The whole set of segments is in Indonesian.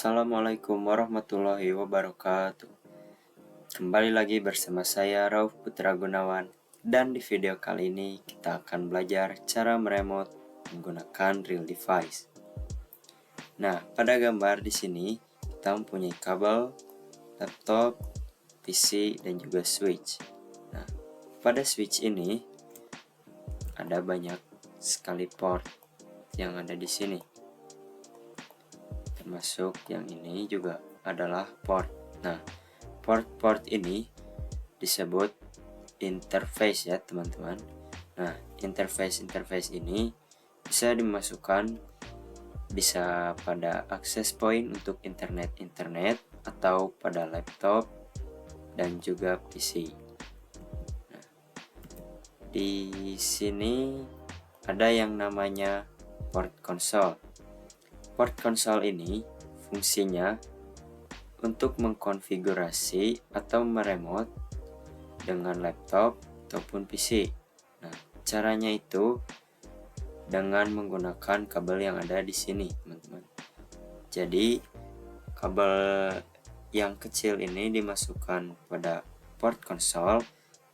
Assalamualaikum warahmatullahi wabarakatuh. Kembali lagi bersama saya Rauf Putra Gunawan. Dan di video kali ini kita akan belajar cara meremote menggunakan real device. Nah, pada gambar di sini kita mempunyai kabel, laptop, PC, dan juga switch. Nah, pada switch ini ada banyak sekali port yang ada di sini. Termasuk yang ini juga adalah port. Nah, port-port ini disebut interface ya teman-teman. Nah, interface ini bisa dimasukkan bisa pada access point untuk internet atau pada laptop dan juga PC. Nah, di sini ada yang namanya port console. Port console ini fungsinya untuk mengkonfigurasi atau meremote dengan laptop ataupun PC. Nah, caranya itu dengan menggunakan kabel yang ada di sini, teman-teman. Jadi, kabel yang kecil ini dimasukkan pada port console,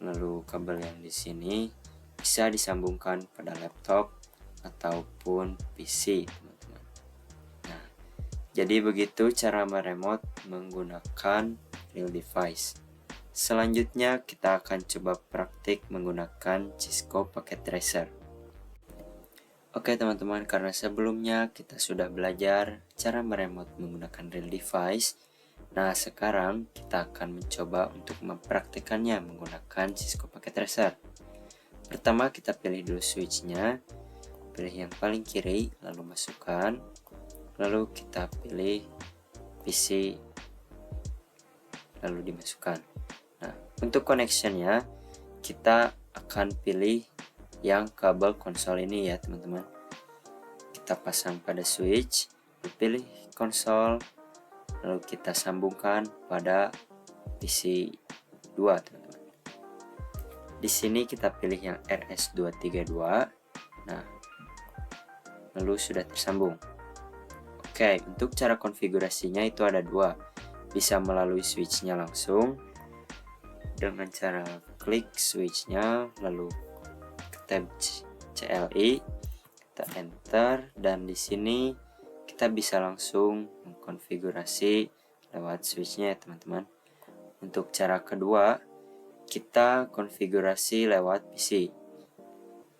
lalu kabel yang di sini bisa disambungkan pada laptop ataupun PC, teman-teman. Jadi begitu cara meremote menggunakan real device. Selanjutnya kita akan coba praktik menggunakan Cisco Packet Tracer. Oke teman-teman, karena sebelumnya kita sudah belajar cara meremote menggunakan real device. Nah, sekarang kita akan mencoba untuk mempraktikannya menggunakan Cisco Packet Tracer. Pertama kita pilih dulu switch-nya, pilih yang paling kiri, lalu masukkan. Lalu kita pilih PC, lalu dimasukkan. Nah, untuk connection-nya kita akan pilih yang kabel konsol ini ya teman-teman. Kita pasang pada switch, pilih konsol, lalu kita sambungkan pada PC 2 teman-teman. Di sini kita pilih yang RS232. Nah, lalu sudah tersambung. Oke, untuk cara konfigurasinya itu ada dua. Bisa melalui switch-nya langsung dengan cara klik switch-nya, lalu ke tab CLI, kita enter, dan di sini kita bisa langsung mengkonfigurasi lewat switch-nya ya teman-teman. Untuk cara kedua, kita konfigurasi lewat PC.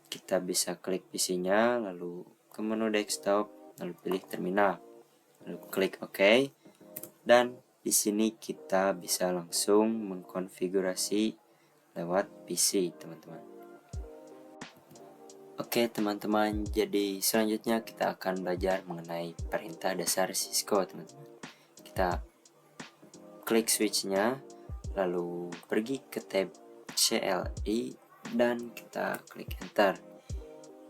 Kita bisa klik PC-nya, lalu ke menu desktop, lalu pilih terminal, lalu klik OK, dan di sini kita bisa langsung mengkonfigurasi lewat PC teman-teman. Oke teman-teman, jadi selanjutnya kita akan belajar mengenai perintah dasar Cisco teman-teman. Kita klik switch-nya, lalu pergi ke tab CLI dan kita klik enter.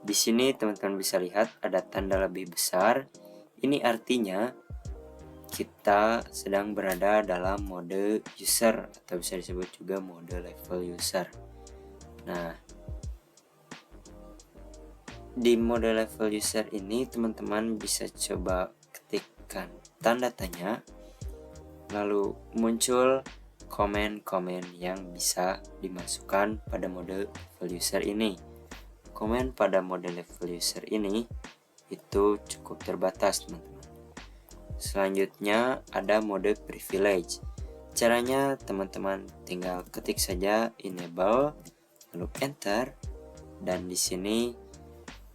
Di sini teman-teman bisa lihat ada tanda lebih besar. Ini artinya kita sedang berada dalam mode user atau bisa disebut juga mode level user. Nah, di mode level user ini teman-teman bisa coba ketikkan tanda tanya, lalu muncul komen-komen yang bisa dimasukkan pada mode level user ini. Komen pada mode level user ini itu cukup terbatas teman-teman. Selanjutnya ada mode privilege. Caranya teman-teman tinggal ketik saja enable, lalu enter, dan di sini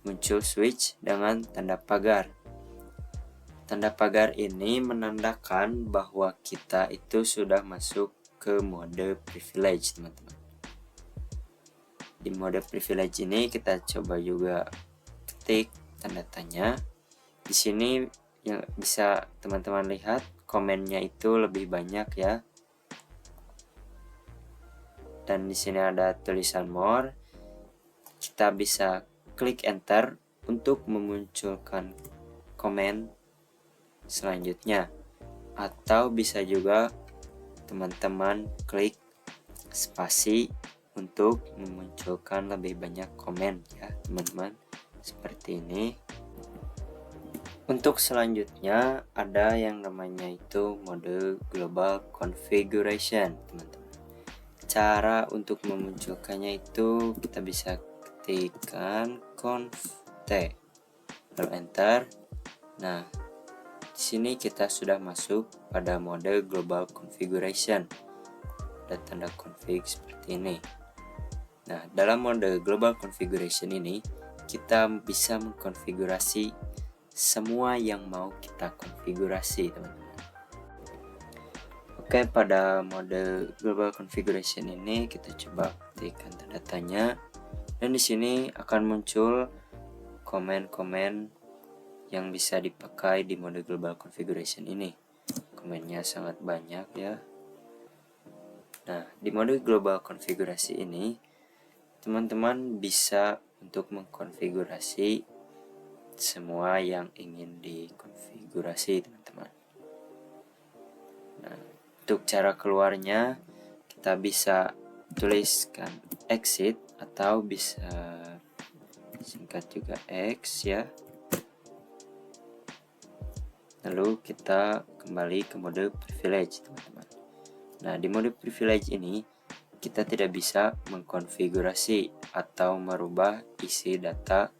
muncul switch dengan tanda pagar. Tanda pagar ini menandakan bahwa kita itu sudah masuk ke mode privilege teman-teman. Di mode privilege ini kita coba juga ketik tanda tanya. Di sini yang bisa teman-teman lihat komennya itu lebih banyak ya. Dan di sini ada tulisan more. Kita bisa klik enter untuk memunculkan komen selanjutnya. Atau bisa juga teman-teman klik spasi untuk memunculkan lebih banyak komen ya teman-teman, seperti ini. Untuk selanjutnya ada yang namanya itu mode global configuration, teman-teman. Cara untuk memunculkannya itu kita bisa ketikkan conf t lalu enter. Nah, di sini kita sudah masuk pada mode global configuration. Ada tanda config seperti ini. Nah, dalam mode global configuration ini kita bisa mengkonfigurasi semua yang mau kita konfigurasi, teman-teman. Oke, pada mode global configuration ini kita coba ketikkan tanda tanya, dan di sini akan muncul komen-komen yang bisa dipakai di mode global configuration ini. Komennya sangat banyak ya. Nah, di mode global konfigurasi ini teman-teman bisa untuk mengkonfigurasi semua yang ingin dikonfigurasi, teman-teman. Nah, untuk cara keluarnya kita bisa tuliskan exit atau bisa singkat juga X ya. Lalu kita kembali ke mode privilege, teman-teman. Nah, di mode privilege ini kita tidak bisa mengkonfigurasi atau merubah isi data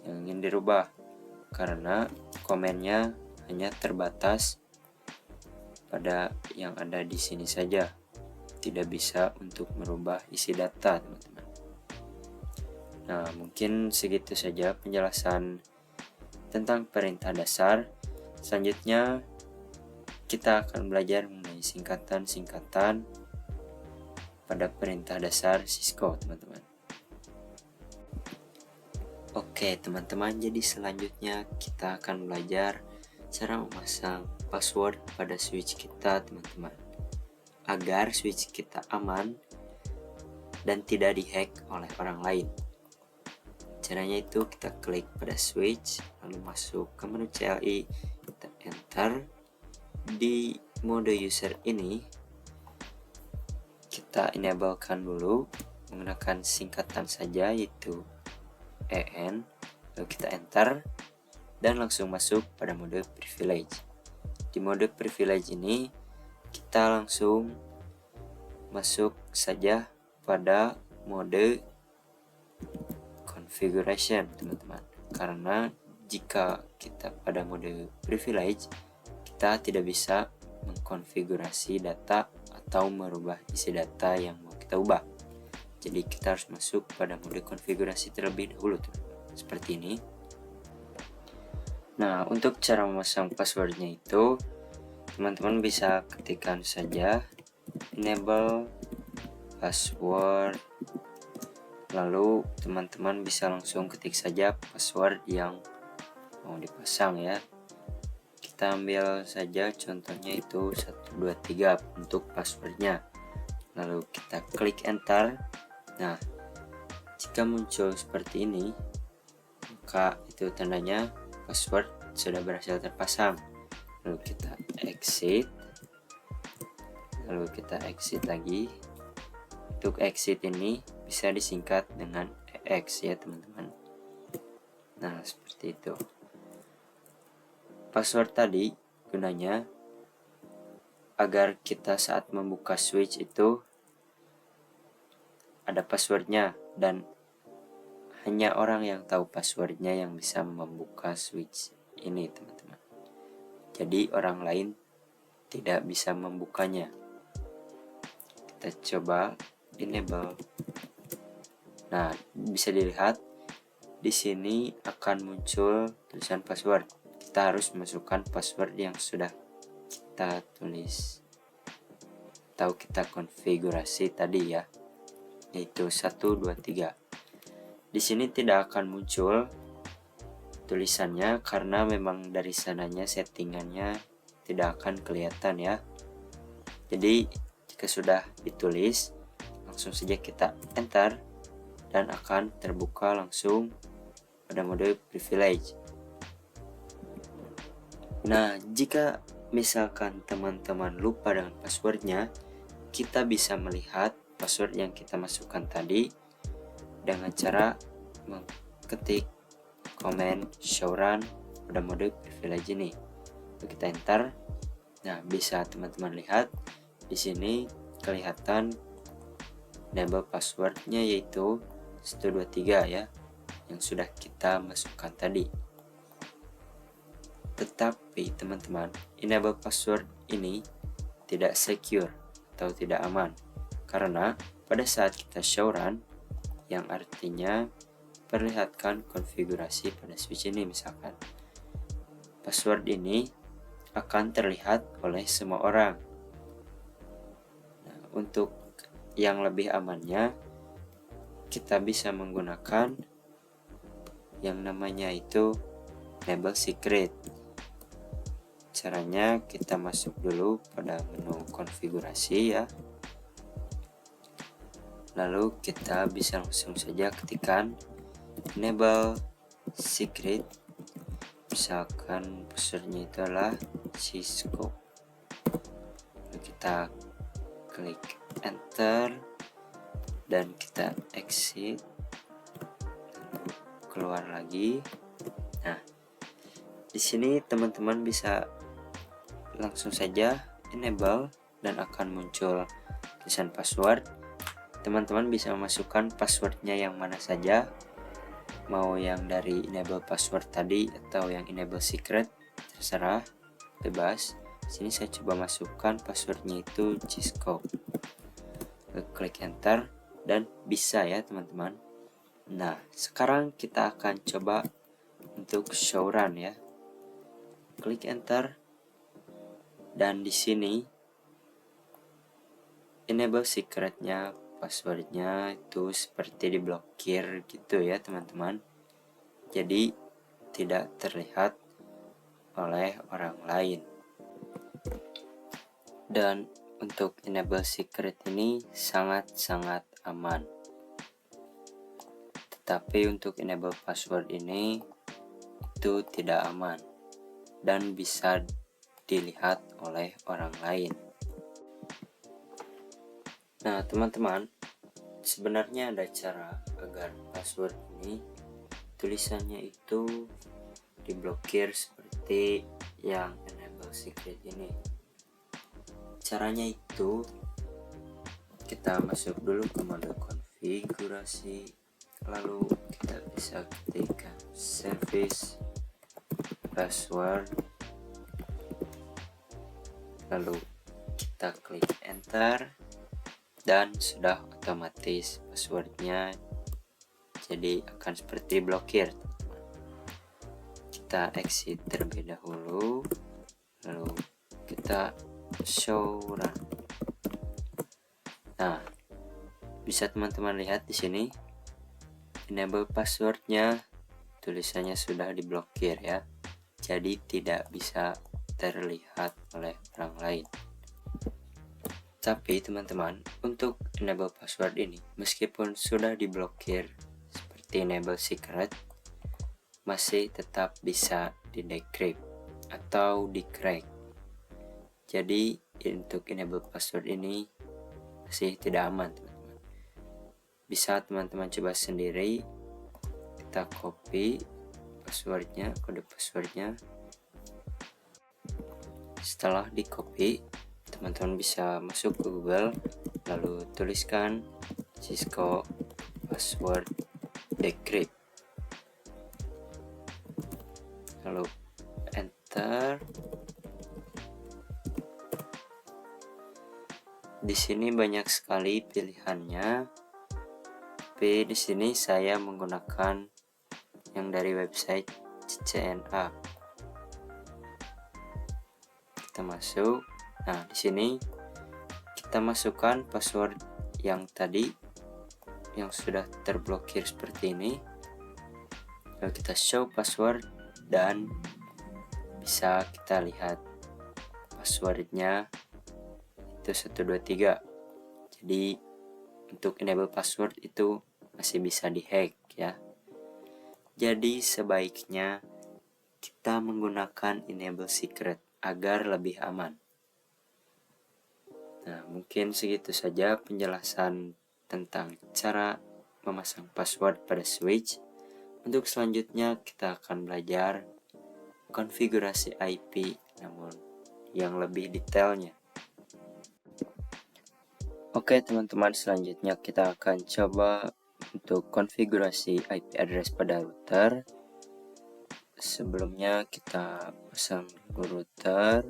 yang ingin dirubah karena komennya hanya terbatas pada yang ada di sini saja. Tidak bisa untuk merubah isi data, teman-teman. Nah, mungkin segitu saja penjelasan tentang perintah dasar. Selanjutnya kita akan belajar mengenai singkatan-singkatan pada perintah dasar Cisco, teman-teman. Oke, teman-teman, jadi selanjutnya kita akan belajar cara memasang password pada switch kita, teman-teman, agar switch kita aman dan tidak dihack oleh orang lain. Caranya itu kita klik pada switch, lalu masuk ke menu CLI, kita enter. Di mode user ini kita enablekan dulu menggunakan singkatan saja, yaitu EN, lalu kita enter dan langsung masuk pada mode privilege. Di mode privilege ini kita langsung masuk saja pada mode configuration, teman-teman, karena jika kita pada mode privilege kita tidak bisa mengkonfigurasi data atau merubah isi data yang mau kita ubah. Jadi kita harus masuk pada mode konfigurasi terlebih dahulu, seperti ini. Nah, untuk cara memasang passwordnya itu teman-teman bisa ketikkan saja enable password, lalu teman-teman bisa langsung ketik saja password yang mau dipasang ya. Kita ambil saja contohnya itu 123 untuk passwordnya, lalu kita klik enter. Nah, jika muncul seperti ini maka itu tandanya password sudah berhasil terpasang. Lalu kita exit, lalu kita exit lagi. Untuk exit ini bisa disingkat dengan EX ya, teman-teman. Nah, seperti itu. Password tadi gunanya agar kita saat membuka switch itu ada passwordnya, dan hanya orang yang tahu passwordnya yang bisa membuka switch ini, teman-teman. Jadi orang lain tidak bisa membukanya. Kita coba enable. Nah, bisa dilihat di sini akan muncul tulisan password. Kita harus masukkan password yang sudah kita tulis atau kita konfigurasi tadi ya, yaitu 123. Di sini tidak akan muncul tulisannya karena memang dari sananya settingannya tidak akan kelihatan ya. Jadi jika sudah ditulis langsung saja kita enter dan akan terbuka langsung pada mode privilege. Nah, jika misalkan teman-teman lupa dengan passwordnya, kita bisa melihat password yang kita masukkan tadi dengan cara mengetik command show run pada mode privilege ini. Lalu kita enter. Nah, bisa teman-teman lihat di sini kelihatan enable passwordnya yaitu 123 ya, yang sudah kita masukkan tadi. Tetapi teman-teman, enable password ini tidak secure atau tidak aman, karena pada saat kita show run, yang artinya perlihatkan konfigurasi pada switch ini, misalkan password ini akan terlihat oleh semua orang. Nah, untuk yang lebih amannya, kita bisa menggunakan yang namanya itu enable secret. Caranya kita masuk dulu pada menu konfigurasi ya. Lalu kita bisa langsung saja ketikkan enable secret. Misalkan passwordnya itu adalah Cisco. Lalu kita klik enter dan kita exit, lalu keluar lagi. Nah, di sini teman-teman bisa langsung saja enable dan akan muncul tulisan password. Teman-teman bisa memasukkan passwordnya yang mana saja, mau yang dari enable password tadi atau yang enable secret, terserah, bebas. Sini saya coba masukkan passwordnya itu Cisco. Klik enter dan bisa ya teman-teman. Nah, sekarang kita akan coba untuk show run ya. Klik enter dan di sini enable secretnya, passwordnya itu seperti diblokir gitu ya teman-teman. Jadi tidak terlihat oleh orang lain. Dan untuk enable secret ini sangat-sangat aman. Tetapi untuk enable password ini itu tidak aman dan bisa dilihat oleh orang lain. Nah teman-teman, sebenarnya ada cara agar password ini tulisannya itu diblokir seperti yang enable secret ini. Caranya itu kita masuk dulu ke mode konfigurasi, lalu kita bisa ketikkan service password, lalu kita klik enter dan sudah otomatis passwordnya jadi akan seperti blokir. Kita exit terlebih dahulu, lalu kita show run. Nah, bisa teman-teman lihat di sini enable passwordnya tulisannya sudah diblokir ya, jadi tidak bisa terlihat oleh orang lain. Tapi teman-teman, untuk enable password ini meskipun sudah diblokir seperti enable secret, masih tetap bisa di-decrypt atau di-crack. Jadi untuk enable password ini masih tidak aman teman-teman. Bisa teman-teman coba sendiri. Kita copy passwordnya, kode passwordnya. Setelah di copy, teman-teman bisa masuk ke Google, lalu tuliskan Cisco password decrypt, lalu enter. Di sini banyak sekali pilihannya, tapi di sini saya menggunakan yang dari website CCNA. Kita masuk. Nah, di sini kita masukkan password yang tadi yang sudah terblokir seperti ini. Lalu kita show password dan bisa kita lihat passwordnya itu 123. Jadi untuk enable password itu masih bisa dihack ya. Jadi sebaiknya kita menggunakan enable secret agar lebih aman. Nah, mungkin segitu saja penjelasan tentang cara memasang password pada switch. Untuk selanjutnya kita akan belajar konfigurasi IP, namun yang lebih detailnya. Oke teman-teman, selanjutnya kita akan coba untuk konfigurasi IP address pada router. Sebelumnya kita pasang router,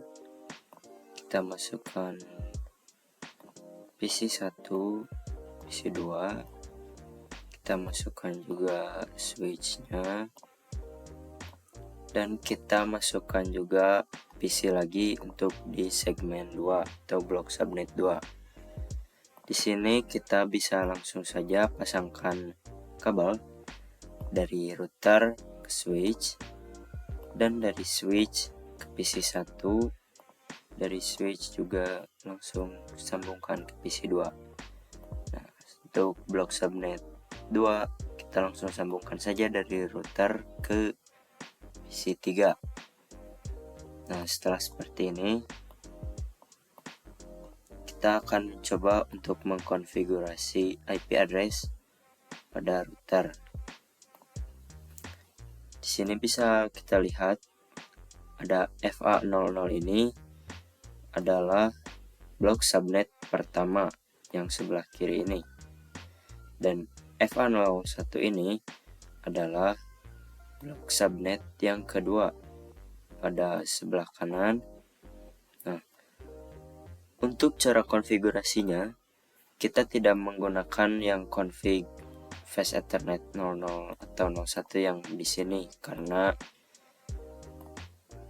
kita masukkan PC1, PC2, kita masukkan juga switchnya, dan kita masukkan juga PC lagi untuk di segmen 2 atau blok subnet 2. Di sini kita bisa langsung saja pasangkan kabel dari router ke switch, dan dari switch ke PC1, dari switch juga langsung sambungkan ke PC2. Nah, untuk blok subnet 2 kita langsung sambungkan saja dari router ke PC3. Nah, setelah seperti ini kita akan mencoba untuk mengkonfigurasi IP address pada router. Di sini bisa kita lihat ada FA00 ini adalah blok subnet pertama yang sebelah kiri ini, dan FA01 ini adalah blok subnet yang kedua pada sebelah kanan. Nah, untuk cara konfigurasinya kita tidak menggunakan yang config fast ethernet 00 atau 01 yang di sini, karena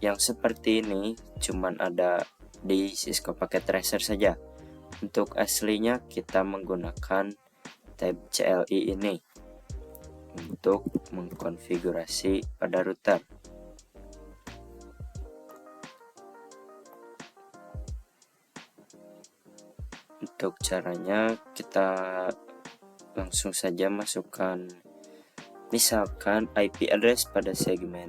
yang seperti ini cuman ada di Cisco Packet Tracer saja. Untuk aslinya kita menggunakan tab CLI ini untuk mengkonfigurasi pada router. Untuk caranya kita langsung saja masukkan misalkan IP address pada segmen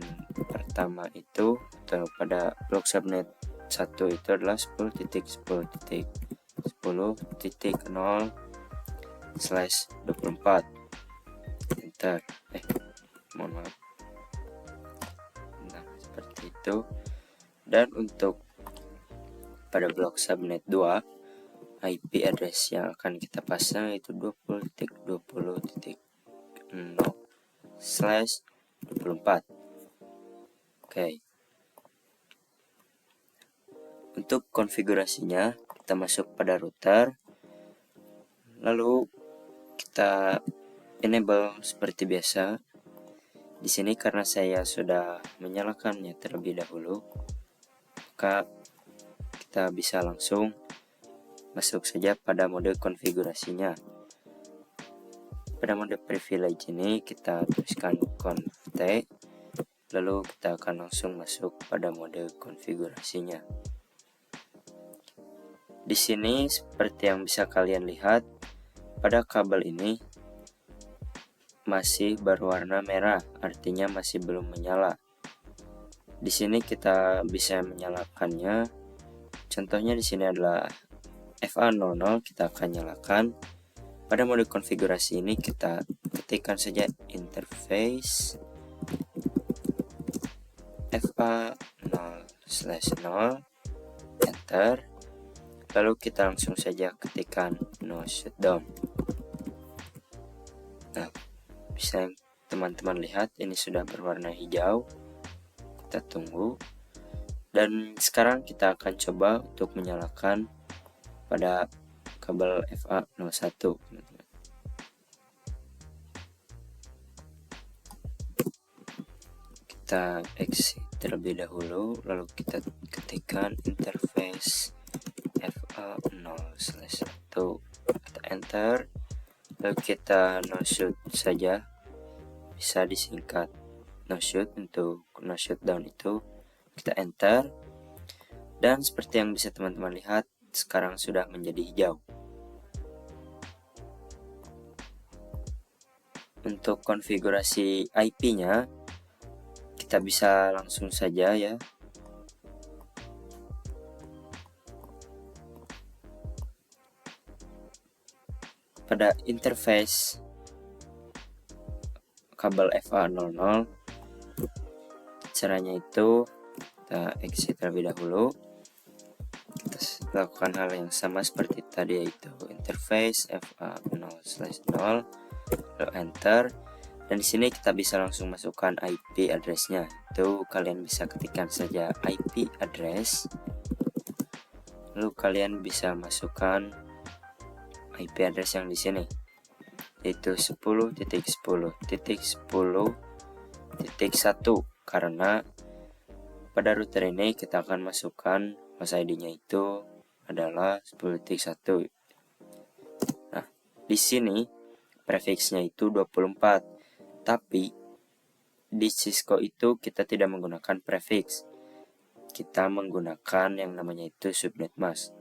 pertama itu, atau pada blok subnet 1 itu adalah 10.10.10.0/24. Enter. Mohon maaf. Nah, seperti itu. Dan untuk pada blok subnet 2, IP address yang akan kita pasang itu 20.20.0/24. Oke. Untuk konfigurasinya kita masuk pada router, lalu kita enable seperti biasa. Di sini karena saya sudah menyalakannya terlebih dahulu, maka kita bisa langsung masuk saja pada mode konfigurasinya. Pada mode privilege ini kita tuliskan conft, lalu kita akan langsung masuk pada mode konfigurasinya. Di sini seperti yang bisa kalian lihat, pada kabel ini masih berwarna merah, artinya masih belum menyala. Di sini kita bisa menyalakannya. Contohnya di sini adalah FA00, kita akan nyalakan. Pada mode konfigurasi ini kita ketikkan saja interface FA0/0, enter. Lalu kita langsung saja ketikkan no shutdown. Nah, bisa teman-teman lihat ini sudah berwarna hijau. Kita tunggu. Dan sekarang kita akan coba untuk menyalakan pada kabel FA01, teman-teman. Kita exit terlebih dahulu, lalu kita ketikkan interface FA0/1 atau enter. Lalu kita no shoot saja, bisa disingkat no shoot. Untuk no shutdown itu kita enter, dan seperti yang bisa teman-teman lihat sekarang sudah menjadi hijau. Untuk konfigurasi IP-nya kita bisa langsung saja ya. Pada interface kabel FA00 caranya itu kita exit terlebih dahulu. Kita lakukan hal yang sama seperti tadi, yaitu interface fa0/0, lalu enter. Dan di sini kita bisa langsung masukkan IP address-nya. Itu kalian bisa ketikkan saja IP address. Lalu kalian bisa masukkan IP address yang di sini, yaitu 10.10.10.1, karena pada router ini kita akan masukkan host ID-nya itu adalah 10.1. Nah, di sini prefixnya itu 24. Tapi di Cisco itu kita tidak menggunakan prefix. Kita menggunakan yang namanya itu subnet mask.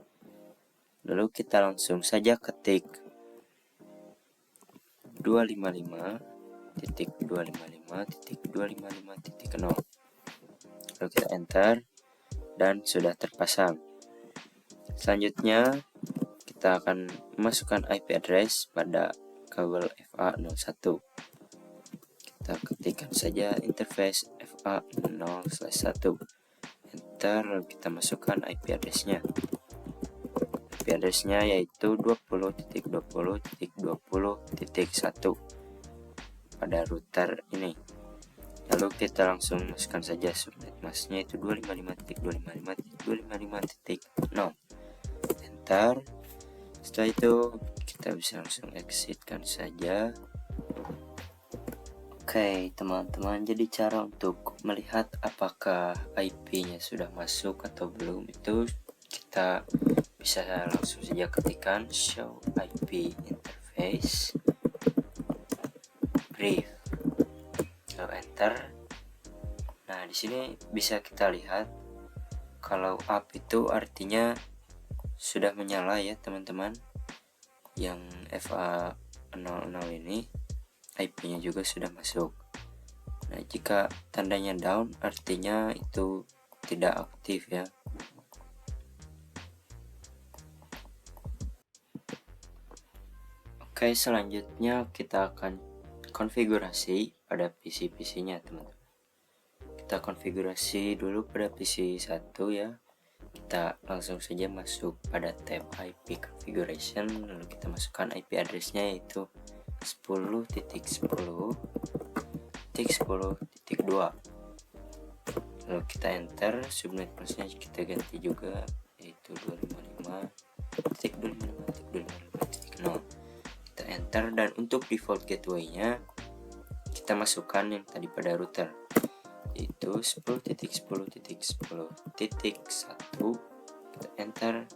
Lalu kita langsung saja ketik 255.255.255.0. Lalu kita enter dan sudah terpasang. Selanjutnya kita akan memasukkan IP address pada kabel FA01. Kita ketikkan saja interface fa0/1, enter, lalu kita masukkan IP address-nya. IP address-nya yaitu 20.20.20.1 pada router ini. Lalu kita langsung masukkan saja subnet mask-nya itu 255.255.255.0, enter. Setelah itu kita bisa langsung exit-kan saja. Oke teman-teman, jadi cara untuk melihat apakah IP-nya sudah masuk atau belum itu kita bisa langsung saja ketikkan show IP interface brief, lalu enter. Nah, di sini bisa kita lihat kalau up itu artinya sudah menyala ya teman-teman. Yang FA00 ini IP-nya juga sudah masuk. Nah, jika tandanya down artinya itu tidak aktif ya. Oke, selanjutnya kita akan konfigurasi pada PC-nya teman-teman. Kita konfigurasi dulu pada PC 1 ya. Kita langsung saja masuk pada tab IP configuration, lalu kita masukkan IP address-nya yaitu 10.10.10.2. Lalu kita enter, subnet mask-nya kita ganti juga yaitu 255.255.255.0. Kita enter, dan untuk default gateway-nya kita masukkan yang tadi pada router yaitu 10.10.10.1. Kita enter,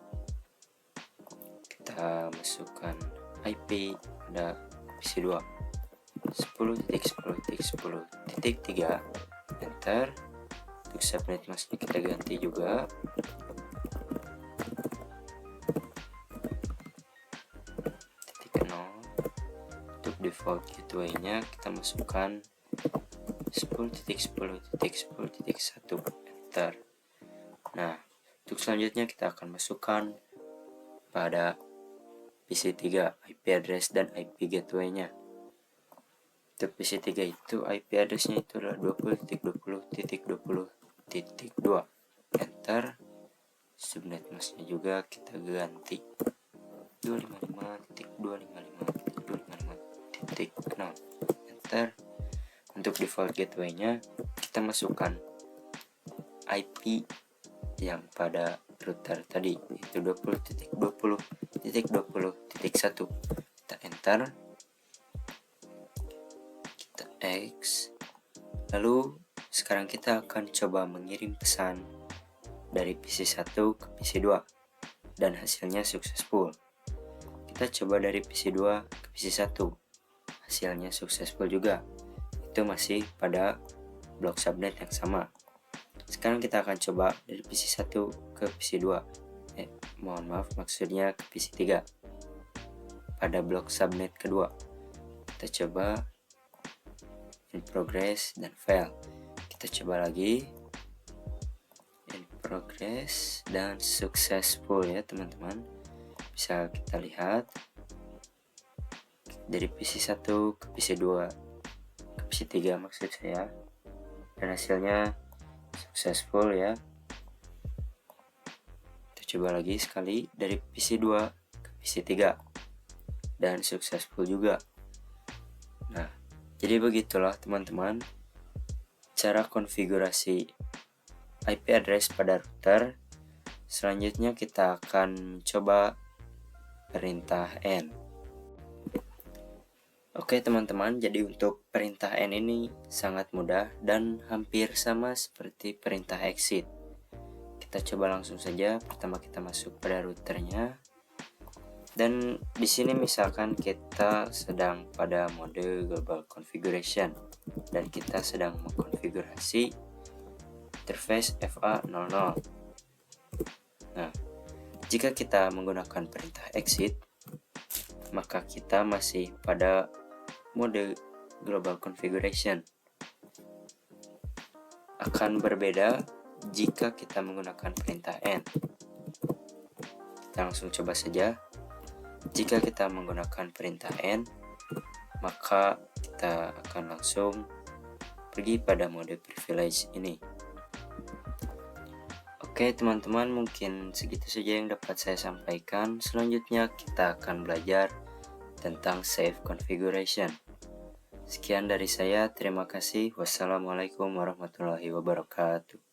kita masukkan IP pada PC2 10.10.10.3, enter. Untuk subnet mask kita ganti juga .0. Untuk default gateway-nya kita masukkan 10.10.10.1, enter. Nah, untuk selanjutnya kita akan masukkan pada PC3 IP address dan IP gateway-nya. Untuk PC3 itu IP address-nya itu adalah 20.20.20.2, enter. Subnet mask-nya juga kita ganti 255.255.255.0, enter. Untuk default gateway-nya kita masukkan IP yang pada router tadi yaitu 20.20.20.1. Kita enter, kita X. Lalu sekarang kita akan coba mengirim pesan dari PC1 ke PC2 dan hasilnya successful. Kita coba dari PC2 ke PC1, hasilnya successful juga. Itu masih pada blok subnet yang sama. Sekarang kita akan coba dari PC1 ke PC2. Mohon maaf, maksudnya ke PC3 pada blok subnet kedua. Kita coba in progress dan fail. Kita coba lagi in progress dan successful ya teman-teman. Bisa kita lihat dari PC1 ke PC2 ke PC3 maksud saya, dan hasilnya successful ya. Kita coba lagi sekali dari PC 2 ke PC 3 dan successful juga. Nah, jadi begitulah teman-teman cara konfigurasi IP address pada router. Selanjutnya kita akan coba perintah N. Oke teman-teman, jadi untuk perintah N ini sangat mudah dan hampir sama seperti perintah exit. Kita coba langsung saja. Pertama kita masuk pada routernya. Dan di sini misalkan kita sedang pada mode global configuration dan kita sedang mengkonfigurasi interface FA00. Nah, jika kita menggunakan perintah exit, maka kita masih pada mode global configuration. Akan berbeda jika kita menggunakan perintah N. Kita langsung coba saja. Jika kita menggunakan perintah N, maka kita akan langsung pergi pada mode privilege ini. Oke teman-teman, mungkin segitu saja yang dapat saya sampaikan. Selanjutnya kita akan belajar tentang save configuration. Sekian dari saya, terima kasih. Wassalamualaikum warahmatullahi wabarakatuh.